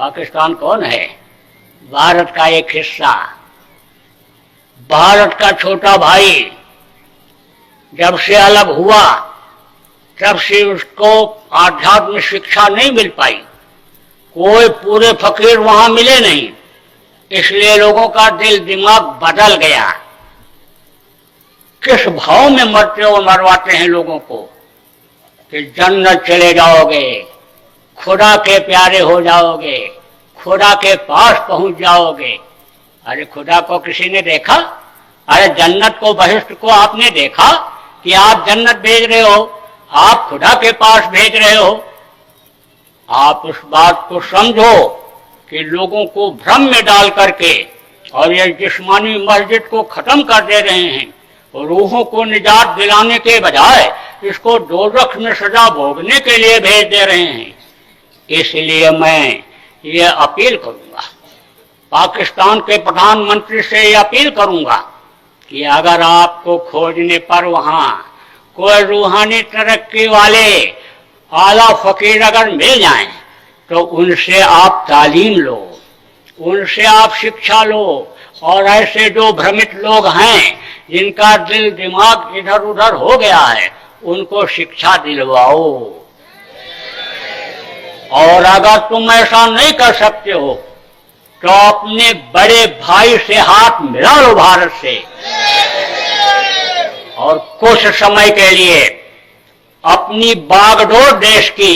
पाकिस्तान कौन है? भारत का एक हिस्सा, भारत का छोटा भाई। जब से अलग हुआ तब से उसको आध्यात्मिक शिक्षा नहीं मिल पाई, कोई पूरे फकीर वहां मिले नहीं, इसलिए लोगों का दिल दिमाग बदल गया। किस भाव में मरते हो मरवाते हैं लोगों को कि जन्नत चले जाओगे, खुदा के प्यारे हो जाओगे, खुदा के पास पहुंच जाओगे। अरे खुदा को किसी ने देखा? अरे जन्नत को, बहिष्ठ को आपने देखा कि आप जन्नत भेज रहे हो, आप खुदा के पास भेज रहे हो? आप उस बात को समझो कि लोगों को भ्रम में डाल करके और ये जिस्मानी मस्जिद को खत्म कर दे रहे हैं और रूहों को निजात दिलाने के बजाय इसको दोज़ख में सजा भोगने के लिए भेज दे रहे हैं। इसलिए मैं ये अपील करूंगा, पाकिस्तान के प्रधानमंत्री से ये अपील करूंगा कि अगर आपको खोजने पर वहां कोई रूहानी तरक्की वाले आला फकीर अगर मिल जाएं तो उनसे आप तालीम लो, उनसे आप शिक्षा लो और ऐसे जो भ्रमित लोग हैं जिनका दिल दिमाग इधर उधर हो गया है उनको शिक्षा दिलवाओ। और अगर तुम ऐसा नहीं कर सकते हो तो अपने बड़े भाई से हाथ मिला लो भारत से और कुछ समय के लिए अपनी बागडोर देश की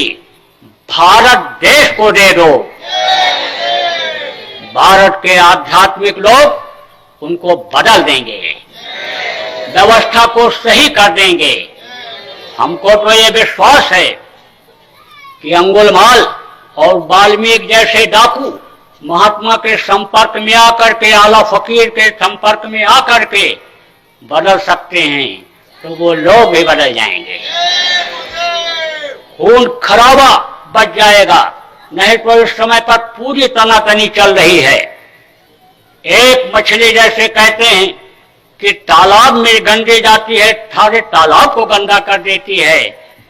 भारत देश को दे दो। भारत के आध्यात्मिक लोग उनको बदल देंगे, व्यवस्था को सही कर देंगे। हमको तो ये विश्वास है कि अंगुलमाल और वाल्मीकि जैसे डाकू महात्मा के संपर्क में आकर के, आला फकीर के संपर्क में आकर के बदल सकते हैं, तो वो लोग भी बदल जाएंगे। खून खराबा बच जाएगा, नहीं तो इस समय पर पूरी तनातनी चल रही है। एक मछली जैसे कहते हैं कि तालाब में गंदी जाती है, सारे तालाब को गंदा कर देती है,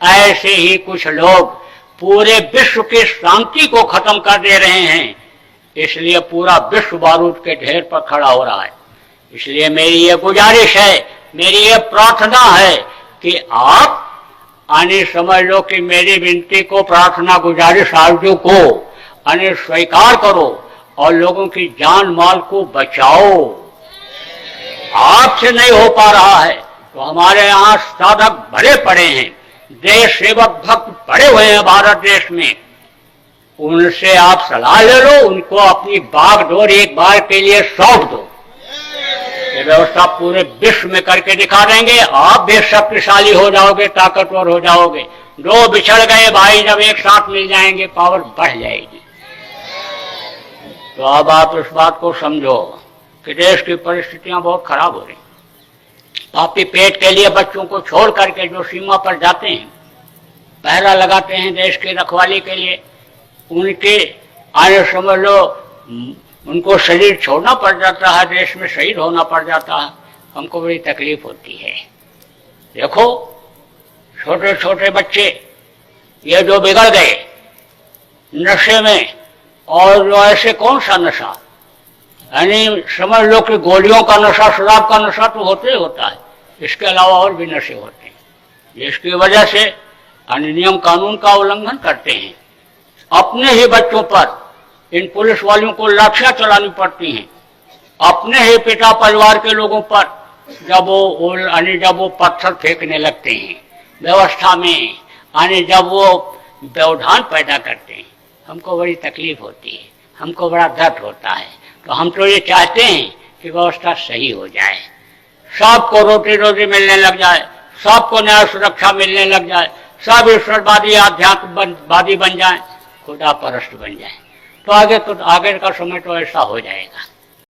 ऐसे ही कुछ लोग पूरे विश्व की शांति को खत्म कर दे रहे हैं। इसलिए पूरा विश्व बारूद के ढेर पर खड़ा हो रहा है। इसलिए मेरी ये गुजारिश है, मेरी ये प्रार्थना है कि आप आने समझ लो कि मेरी विनती को, प्रार्थना गुजारिश आरजू को आने स्वीकार करो और लोगों की जान माल को बचाओ। आपसे नहीं हो पा रहा है तो हमारे यहाँ साधक भरे पड़े हैं, देश सेवक भक्त पड़े हुए हैं भारत देश में, उनसे आप सलाह ले लो, उनको अपनी बागडोर एक बार के लिए सौंप दो। ये व्यवस्था पूरे विश्व में करके दिखा देंगे, आप भी शक्तिशाली हो जाओगे, ताकतवर हो जाओगे। दो बिछड़ गए भाई जब एक साथ मिल जाएंगे पावर बढ़ जाएगी। तो अब आप इस बात को समझो कि देश की परिस्थितियां बहुत खराब हो रही। पापी पेट के लिए बच्चों को छोड़ करके जो सीमा पर जाते हैं, पहरा लगाते हैं देश की रखवाली के लिए, उनके आने समझ लो उनको शरीर छोड़ना पड़ जाता है, देश में शहीद होना पड़ जाता है। हमको बड़ी तकलीफ होती है। देखो छोटे छोटे बच्चे ये जो बिगड़ गए नशे में, और जो ऐसे कौन सा नशा, यानी समझ लो कि गोलियों का नशा, शराब का नशा तो होते ही होता है, इसके अलावा और भी नशे होते हैं, जिसकी वजह से नियम कानून का उल्लंघन करते हैं। अपने ही बच्चों पर इन पुलिस वालों को लाठियां चलानी पड़ती हैं, अपने ही पिता परिवार के लोगों पर जब वो पत्थर फेंकने लगते हैं व्यवस्था में, जब वो व्यवधान पैदा करते हैं, हमको बड़ी तकलीफ होती है, हमको बड़ा दर्द होता है। तो हम तो ये चाहते हैं कि व्यवस्था सही हो जाए, सबको रोटी रोजी मिलने लग जाए, सबको न्याय सुरक्षा मिलने लग जाए, सब ईश्वरवादी आध्यात्मवादी बन जाए, खुदा परस्त बन जाए। तो आगे का समय तो ऐसा हो जाएगा।